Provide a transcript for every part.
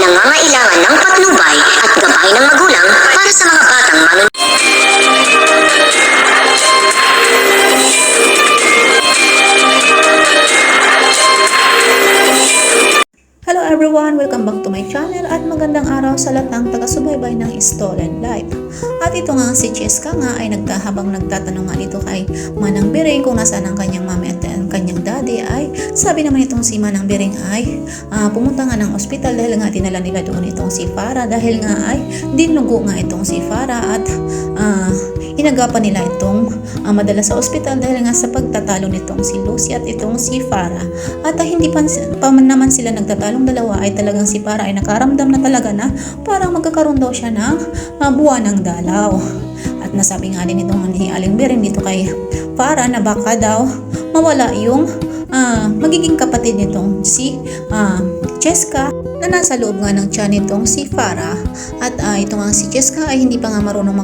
nangangailangan ng patnubay at gabay ng magulang para sa mga batang Hello everyone! Welcome back to my channel at magandang araw sa lahat ng taga-subaybay ng Stolen Life. At ito nga si Cheska nga ay habang nagtatanong nga dito kay Manang Biring kung nasaan ang kanyang mami at ang kanyang daddy, ay sabi naman itong si Manang Biring ay pumunta nga ng ospital dahil nga tinala nila doon itong si Farah dahil nga ay dinugo nga itong si Farah at inagapan nila itong madala sa ospital dahil nga sa pagtatalo nitong si Lucy at itong si Farah. At hindi pa naman sila nagtatalong dalawa ay talagang si Farah ay nakaramdam na talaga na parang magkakaroon daw siya ng buwan ng dalaw. At nasabi nga din itong ni Aling Biring dito kay Farah na baka daw mawala yung magiging kapatid nitong si Cheska na nasa loob nga ng tiyan nitong si Farah. At ito nga si Cheska ay hindi pa nga marunong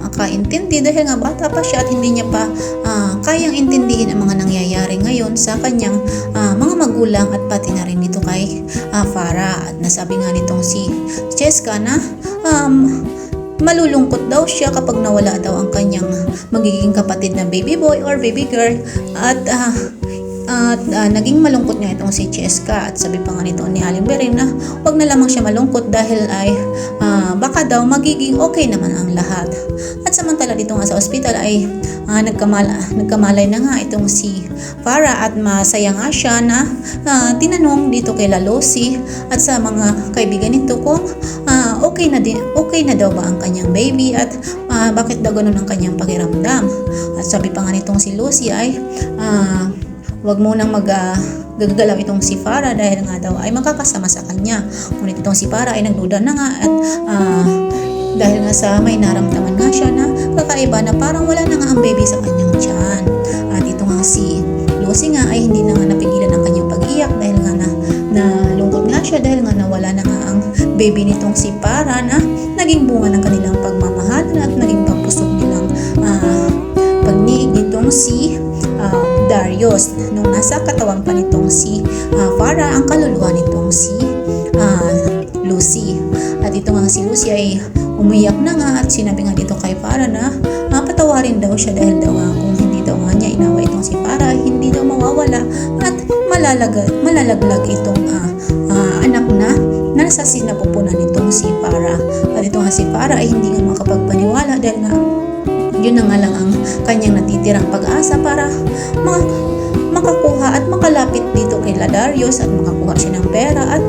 makaintindi dahil nga bata pa siya at hindi niya pa kayang intindihin ang mga nangyayari ngayon sa kanyang mga magulang at pati na rin dito kay Farah. At nasabi nga nitong si Cheska na malulungkot daw siya kapag nawala daw ang kanyang magiging kapatid na baby boy or baby girl. At naging malungkot nga itong si Cheska at sabi pa nga nito ni Aling Biring na wag na lamang siya malungkot dahil ay baka daw magiging okay naman ang lahat. At samantala dito nga sa ospital ay nagkamalay na nga itong si Farah at masaya nga siya na tinanong dito kay Lucy at sa mga kaibigan nito kung okay na daw ba ang kanyang baby at bakit daw ganun ang kanyang pakiramdam. At sabi pa nga nitong si Lucy ay wag munang gagalaw itong si Farah dahil nga daw ay magkakasama sa kanya. Ngunit itong si Farah ay nagduda na nga at dahil nga sa may naramdaman nga siya na kakaiba na parang wala na nga ang baby sa kanyang tiyan. At ito nga si Lucy nga ay hindi na nga napigilan ang kanyang pag-iyak dahil nga nalungkot nga siya dahil nga nawala na nga ang baby nitong si Farah na naging bunga ng kanilang pagmamahalan at naging pampusog nilang pagniig nitong si Darius nung nasa katawan pa nitong si Farah ang kaluluwa nitong si Lucy. At ito nga si Lucy ay umiyak na nga at sinabi nga dito kay Farah na patawarin daw siya dahil daw kung hindi daw nga niya inawa itong si Farah hindi daw mawawala at malalaglag itong anak na nasa sinapupunan nitong si Farah. At ito nga si Farah ay hindi nga makapagpaniwala dahil nga yun na nga lang ang kanyang natitirang pag-asa para makakuha at makalapit dito kay Darius at makakuha siya ng pera at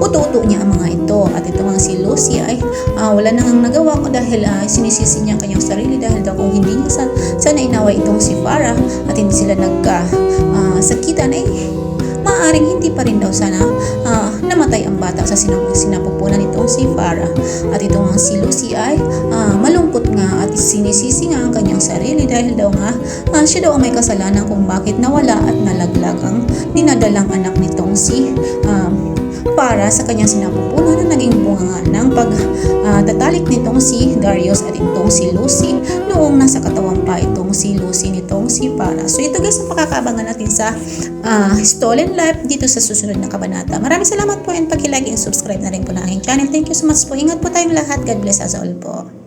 uto-uto niya ang mga ito. At ito nga si Lucy ay wala nang nagawa ko dahil sinisisi niya ang kanyang sarili dahil daw kung hindi niya sana inaway itong si Farah at hindi sila nagkasakitan ay maaaring hindi pa rin daw sana namatay ang bata sa sinapupunan nitong si Farah. At ito nga si Lucy ay malungkot nga at sinisisi nga ang kanyang sarili dahil daw nga siya daw ang may kasalanan kung bakit nawala at nalaglag ang dinadalang anak nitong si Farah sa kanyang sinapupunan na naging bunga ng pagtatalik nitong si Darius at itong si Lucy noong nasa katawan pa itong si Lucy nitong si Farah. So ito guys ang pakakabangan natin sa Stolen Life dito sa susunod na kabanata. Maraming salamat po and paki-like and subscribe na rin po na aking channel. Thank you so much po. Ingat po tayong lahat. God bless us all po.